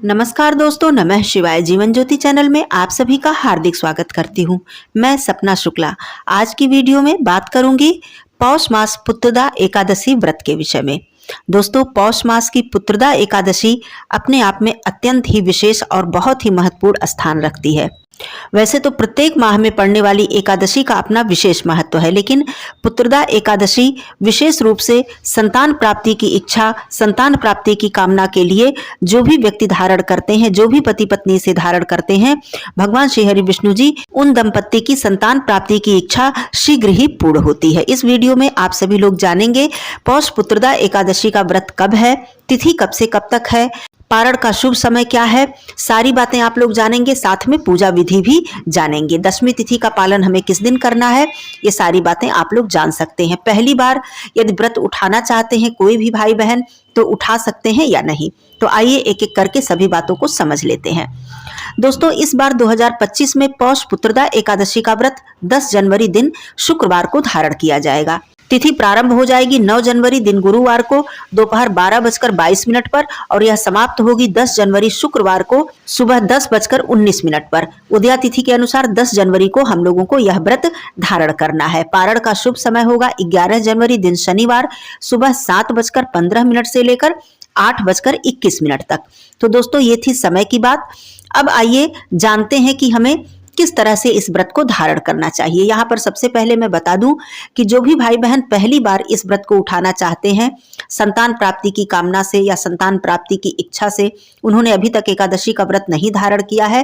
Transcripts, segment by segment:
नमस्कार दोस्तों, नमः शिवाय। जीवन ज्योति चैनल में आप सभी का हार्दिक स्वागत करती हूँ। मैं सपना शुक्ला। आज की वीडियो में बात करूंगी पौष मास पुत्रदा एकादशी व्रत के विषय में। दोस्तों, पौष मास की पुत्रदा एकादशी अपने आप में अत्यंत ही विशेष और बहुत ही महत्वपूर्ण स्थान रखती है। वैसे तो प्रत्येक माह में पड़ने वाली एकादशी का अपना विशेष महत्व है, लेकिन पुत्रदा एकादशी विशेष रूप से संतान प्राप्ति की इच्छा, संतान प्राप्ति की कामना के लिए जो भी व्यक्ति धारण करते हैं, जो भी पति पत्नी से धारण करते हैं, भगवान श्री हरि विष्णु जी उन दंपत्ति की संतान प्राप्ति की इच्छा शीघ्र ही पूर्ण होती है। इस वीडियो में आप सभी लोग जानेंगे पौष पुत्रदा एकादशी का व्रत कब है, तिथि कब से कब तक है, पारण का शुभ समय क्या है, सारी बातें आप लोग जानेंगे। साथ में पूजा विधि भी जानेंगे। दशमी तिथि का पालन हमें किस दिन करना है, ये सारी बातें आप लोग जान सकते हैं। पहली बार यदि व्रत उठाना चाहते हैं कोई भी भाई बहन तो उठा सकते हैं या नहीं, तो आइए एक एक करके सभी बातों को समझ लेते हैं। दोस्तों, इस बार 2025 में पौष पुत्रदा एकादशी का व्रत 10 जनवरी दिन शुक्रवार को धारण किया जाएगा। तिथि प्रारंभ हो जाएगी 9 जनवरी दिन गुरुवार को दोपहर 12:22 पर और यह समाप्त होगी 10 जनवरी शुक्रवार को सुबह 10:19 पर। उदया तिथि के अनुसार 10 जनवरी को हम लोगों को यह व्रत धारण करना है। पारण का शुभ समय होगा 11 जनवरी दिन शनिवार सुबह 7:15 से लेकर 8:21 तक। तो दोस्तों, ये थी समय की बात। अब आइए जानते हैं कि हमें किस तरह से इस व्रत को धारण करना चाहिए। यहाँ पर सबसे पहले मैं बता दूं कि जो भी भाई बहन पहली बार इस व्रत को उठाना चाहते हैं, संतान प्राप्ति की कामना से या संतान प्राप्ति की इच्छा से, उन्होंने अभी तक एकादशी का व्रत नहीं धारण किया है,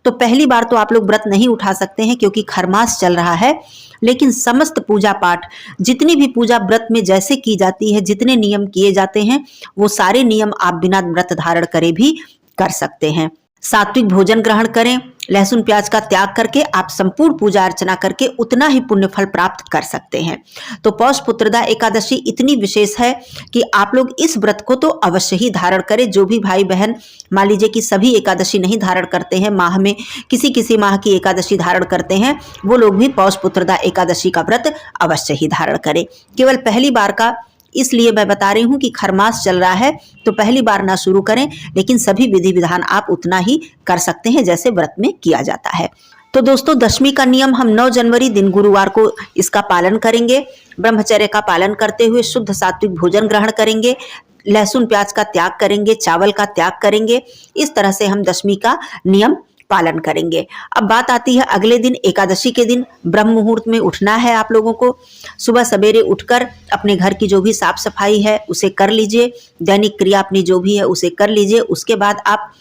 तो पहली बार तो आप लोग व्रत नहीं उठा सकते हैं क्योंकि खरमास चल रहा है। लेकिन समस्त पूजा पाठ, जितनी भी पूजा व्रत में जैसे की जाती है, जितने नियम किए जाते हैं, वो सारे नियम आप बिना व्रत धारण करे भी कर सकते हैं। सात्विक भोजन ग्रहण करें, लहसुन प्याज का त्याग करके आप संपूर्ण पूजा अर्चना करके उतना ही पुण्य फल प्राप्त कर सकते हैं। तो पौष पुत्रदा एकादशी इतनी विशेष है कि आप लोग इस व्रत को तो अवश्य ही धारण करें। जो भी भाई बहन मान लीजिए कि सभी एकादशी नहीं धारण करते हैं, माह में किसी किसी माह की एकादशी धारण करते हैं, वो लोग भी पौष पुत्रदा एकादशी का व्रत अवश्य ही धारण करें। केवल पहली बार का इसलिए मैं बता रही हूं कि खरमास चल रहा है तो पहली बार ना शुरू करें, लेकिन सभी विधि विधान आप उतना ही कर सकते हैं जैसे व्रत में किया जाता है। तो दोस्तों, दशमी का नियम हम 9 जनवरी दिन गुरुवार को इसका पालन करेंगे। ब्रह्मचर्य का पालन करते हुए शुद्ध सात्विक भोजन ग्रहण करेंगे, लहसुन प्याज का त्याग करेंगे, चावल का त्याग करेंगे। इस तरह से हम दशमी का नियम पालन करेंगे। अब बात आती है अगले दिन एकादशी के दिन। ब्रह्म मुहूर्त में उठना है आप लोगों को। सुबह सवेरे उठकर अपने घर की जो भी साफ सफाई है उसे कर लीजिए, दैनिक क्रिया अपनी जो भी है उसे कर लीजिए। उसके बाद आप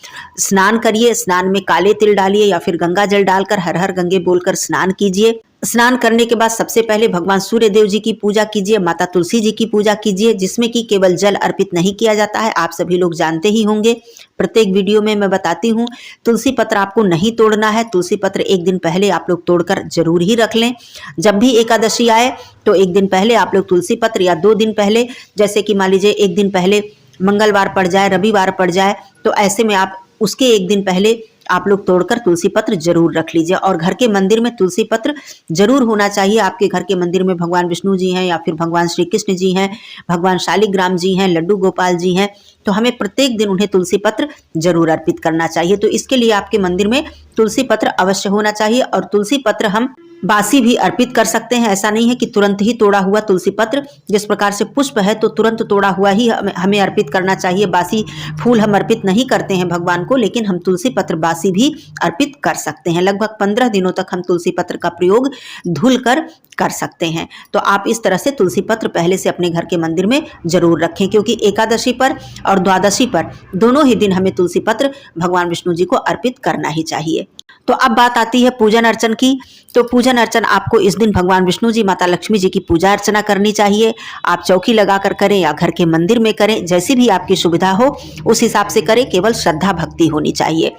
स्नान करिए। स्नान में काले तिल डालिए या फिर गंगा जल डालकर हर हर गंगे बोलकर स्नान कीजिए। स्नान करने के बाद सबसे पहले भगवान सूर्य देव जी की पूजा कीजिए, माता तुलसी जी की पूजा कीजिए, जिसमें कि केवल जल अर्पित नहीं किया जाता है। आप सभी लोग जानते ही होंगे, प्रत्येक वीडियो में मैं बताती हूँ, तुलसी पत्र आपको नहीं तोड़ना है। तुलसी पत्र एक दिन पहले आप लोग तोड़कर जरूर ही रख लें। जब भी एकादशी आए तो एक दिन पहले आप लोग तुलसी पत्र, या 2 दिन पहले, जैसे कि मान लीजिए एक दिन पहले मंगलवार पड़ जाए, रविवार पड़ जाए, तो ऐसे में आप उसके एक दिन पहले आप लोग तोड़कर तुलसी पत्र जरूर रख लीजिए। और घर के मंदिर में तुलसी पत्र जरूर होना चाहिए। आपके घर के मंदिर में भगवान विष्णु जी हैं या फिर भगवान श्री कृष्ण जी हैं, भगवान शालिग्राम जी हैं, लड्डू गोपाल जी हैं, तो हमें प्रत्येक दिन उन्हें तुलसी पत्र जरूर अर्पित करना चाहिए। तो इसके लिए आपके मंदिर में तुलसी पत्र अवश्य होना चाहिए। और तुलसी पत्र हम बासी भी अर्पित कर सकते हैं। ऐसा नहीं है कि तुरंत ही तोड़ा हुआ तुलसी पत्र, जिस प्रकार से पुष्प है तो तुरंत तोड़ा हुआ ही हमें अर्पित करना चाहिए। बासी फूल हम अर्पित नहीं करते हैं भगवान को, लेकिन हम तुलसी पत्र बासी भी अर्पित कर सकते हैं। लगभग 15 दिनों तक हम तुलसी पत्र का प्रयोग धुल कर सकते हैं। तो आप इस तरह से तुलसी पत्र पहले से अपने घर के मंदिर में जरूर रखें, क्योंकि एकादशी पर और द्वादशी पर दोनों ही दिन हमें तुलसी पत्र भगवान विष्णु जी को अर्पित करना ही चाहिए। तो अब बात आती है पूजन अर्चन की। तो पूजन अर्चन आपको इस दिन भगवान विष्णु जी, माता लक्ष्मी जी की पूजा अर्चना करनी चाहिए। आप चौकी लगाकर करें या घर के मंदिर में करें, जैसी भी आपकी सुविधा हो उस हिसाब से करें। केवल श्रद्धा भक्ति होनी चाहिए।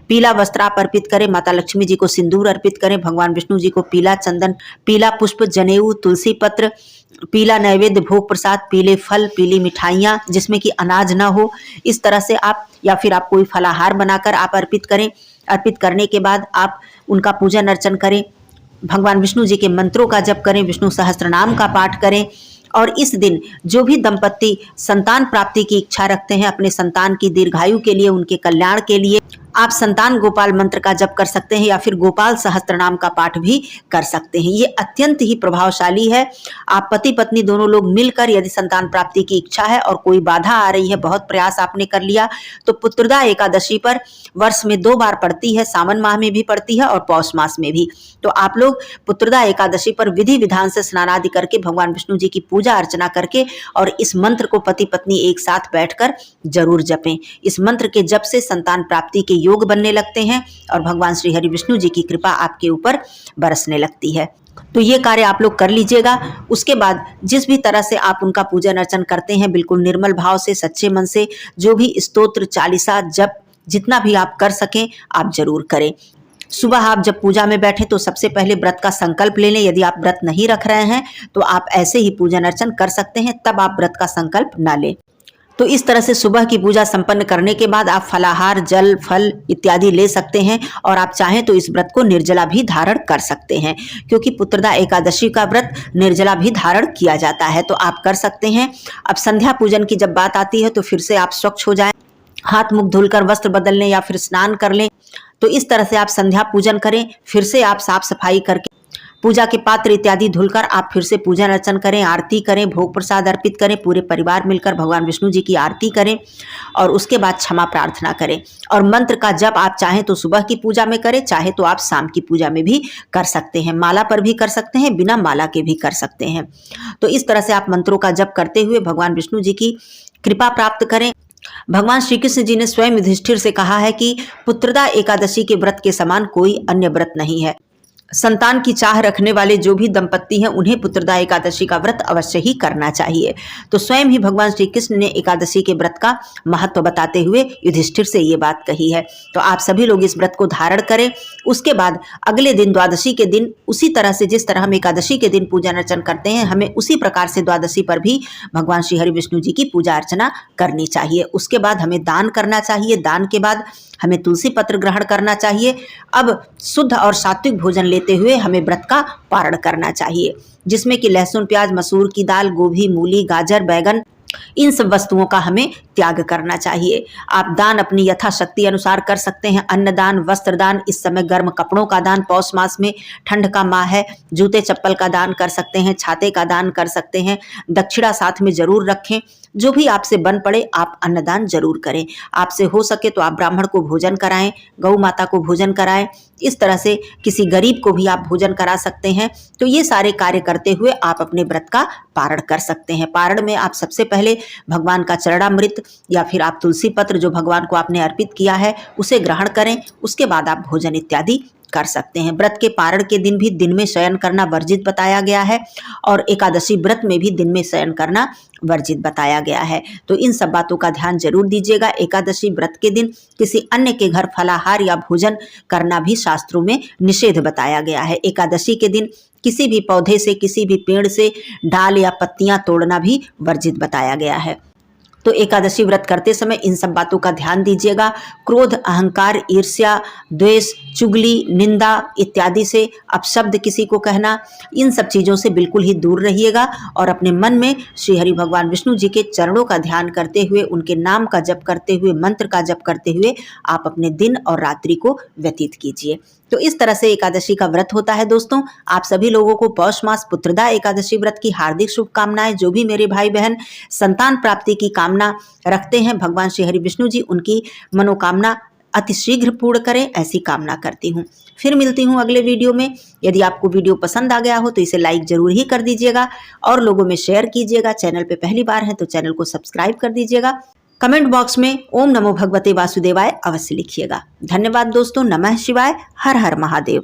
पीला वस्त्र आप अर्पित करें, माता लक्ष्मी जी को सिंदूर अर्पित करें, भगवान विष्णु जी को पीला चंदन, पीला पुष्प, जनेऊ, तुलसी पत्र, पीला नैवेद्य, भोग प्रसाद, पीले फल, पीली मिठाइयाँ जिसमें कि अनाज ना हो, इस तरह से आप, या फिर आप कोई फलाहार बनाकर आप अर्पित करें। अर्पित करने के बाद आप उनका पूजन अर्चन करें, भगवान विष्णु जी के मंत्रों का जप करें, विष्णु सहस्त्र नाम का पाठ करें और इस दिन जो भी दंपत्ति संतान प्राप्ति की इच्छा रखते हैं, अपने संतान की दीर्घायु के लिए, उनके कल्याण के लिए, आप संतान गोपाल मंत्र का जप कर सकते हैं या फिर गोपाल सहस्त्र नाम का पाठ भी कर सकते हैं। ये अत्यंत ही प्रभावशाली है। आप पति पत्नी दोनों लोग मिलकर यदि संतान प्राप्ति की इच्छा है और कोई बाधा आ रही है, बहुत प्रयास आपने कर लिया, तो पुत्रदा एकादशी पर वर्ष में 2 बार पड़ती है, सावन माह में भी पड़ती है और पौष मास में भी। तो आप लोग पुत्रदा एकादशी पर विधि विधान से स्नान आदि करके भगवान विष्णु जी की पूजा अर्चना करके और इस मंत्र को पति पत्नी एक साथ बैठकर जरूर जपें। इस मंत्र के जप से संतान प्राप्ति के योग बनने लगते हैं और भगवान श्री हरि विष्णु जी की कृपा आपके ऊपर बरसने लगती है। तो ये कार्य आप लोग कर लीजिएगा। उसके बाद जिस भी तरह से आप उनका पूजन अर्चन करते हैं, बिल्कुल निर्मल भाव से, सच्चे मन से, जो भी स्तोत्र चालीसा जप जितना भी आप कर सकें आप जरूर करें। सुबह आप जब पूजा में बैठे तो सबसे पहले व्रत का संकल्प ले लें। यदि आप व्रत नहीं रख रहे हैं तो आप ऐसे ही पूजन अर्चन कर सकते हैं, तब आप व्रत का संकल्प ना लें। तो इस तरह से सुबह की पूजा संपन्न करने के बाद आप फलाहार, जल, फल इत्यादि ले सकते हैं और आप चाहें तो इस व्रत को निर्जला भी धारण कर सकते हैं, क्योंकि पुत्रदा एकादशी का व्रत निर्जला भी धारण किया जाता है, तो आप कर सकते हैं। अब संध्या पूजन की जब बात आती है तो फिर से आप स्वच्छ हो जाएं, हाथ मुख धुलकर वस्त्र बदल लें या फिर स्नान कर लें। तो इस तरह से आप संध्या पूजन करें, फिर से आप साफ सफाई करके पूजा के पात्र इत्यादि धुलकर आप फिर से पूजन अर्चन करें, आरती करें, भोग प्रसाद अर्पित करें, पूरे परिवार मिलकर भगवान विष्णु जी की आरती करें और उसके बाद क्षमा प्रार्थना करें। और मंत्र का जप आप चाहें तो सुबह की पूजा में करें, चाहे तो आप शाम की पूजा में भी कर सकते हैं, माला पर भी कर सकते हैं, बिना माला के भी कर सकते हैं। तो इस तरह से आप मंत्रों का जप करते हुए भगवान विष्णु जी की कृपा प्राप्त करें। भगवान श्री कृष्ण जी ने स्वयं युधिष्ठिर से कहा है कि पुत्रदा एकादशी के व्रत के समान कोई अन्य व्रत नहीं है। संतान की चाह रखने वाले जो भी दंपत्ति हैं उन्हें पुत्रदा एकादशी का व्रत अवश्य ही करना चाहिए। तो स्वयं ही भगवान श्री कृष्ण ने एकादशी के व्रत का महत्व बताते हुए युधिष्ठिर से ये बात कही है। तो आप सभी लोग इस व्रत को धारण करें। उसके बाद अगले दिन द्वादशी के दिन उसी तरह से जिस तरह हम एकादशी के दिन पूजन अर्चन करते हैं, हमें उसी प्रकार से द्वादशी पर भी भगवान श्री हरि विष्णु जी की पूजा अर्चना करनी चाहिए। उसके बाद हमें दान करना चाहिए। दान के बाद हमें तुलसी पत्र ग्रहण करना चाहिए। अब शुद्ध और सात्विक भोजन लेते हुए हमें व्रत का पारण करना चाहिए, जिसमें कि लहसुन, प्याज, मसूर की दाल, गोभी, मूली, गाजर, बैगन, इन सब वस्तुओं का हमें त्याग करना चाहिए। आप दान अपनी यथाशक्ति अनुसार कर सकते हैं। अन्नदान, वस्त्रदान, इस समय गर्म कपड़ों का दान, पौष मास में ठंड का माह है, जूते चप्पल का दान कर सकते हैं, छाते का दान कर सकते हैं। दक्षिणा साथ में जरूर रखें। जो भी आपसे बन पड़े आप अन्नदान जरूर करें। आपसे हो सके तो आप ब्राह्मण को भोजन कराएं, गौ माता को भोजन कराएं। इस तरह से किसी गरीब को भी आप भोजन करा सकते हैं। तो ये सारे कार्य करते हुए आप अपने व्रत का पारण कर सकते हैं। पारण में आप सबसे पहले भगवान का चरणामृत या फिर आप तुलसी पत्र जो भगवान को आपने अर्पित किया है उसे ग्रहण करें। उसके बाद आप भोजन इत्यादि कर सकते हैं। व्रत के पारण के दिन भी दिन में शयन करना वर्जित बताया गया है और एकादशी व्रत में भी दिन में शयन करना वर्जित बताया गया है। तो इन सब बातों का ध्यान जरूर दीजिएगा। एकादशी व्रत के दिन किसी अन्य के घर फलाहार या भोजन करना भी शास्त्रों में निषेध बताया गया है। एकादशी के दिन किसी भी पौधे से, किसी भी पेड़ से डाल या पत्तियां तोड़ना भी वर्जित बताया गया है। तो एकादशी व्रत करते समय इन सब बातों का ध्यान दीजिएगा। क्रोध, अहंकार, ईर्ष्या, द्वेष, चुगली, निंदा इत्यादि से अपशब्द किसी को कहना, इन सब चीज़ों से बिल्कुल ही दूर रहिएगा और अपने मन में श्री हरि भगवान विष्णु जी के चरणों का ध्यान करते हुए, उनके नाम का जप करते हुए, मंत्र का जप करते हुए आप अपने दिन और रात्रि को व्यतीत कीजिए। तो इस तरह से एकादशी का व्रत होता है। दोस्तों, आप सभी लोगों को पौष मास पुत्रदा एकादशी व्रत की हार्दिक शुभकामनाएं। जो भी मेरे भाई बहन संतान प्राप्ति की कामना रखते हैं, भगवान श्री हरि विष्णु जी उनकी मनोकामना अतिशीघ्र पूर्ण करें, ऐसी कामना करती हूँ। फिर मिलती हूँ अगले वीडियो में। यदि आपको वीडियो पसंद आ गया हो तो इसे लाइक जरूर ही कर दीजिएगा और लोगों में शेयर कीजिएगा। चैनल पे पहली बार है तो चैनल को सब्सक्राइब कर दीजिएगा। कमेंट बॉक्स में ओम नमो भगवते वासुदेवाय अवश्य लिखिएगा। धन्यवाद दोस्तों। नमः शिवाय। हर हर महादेव।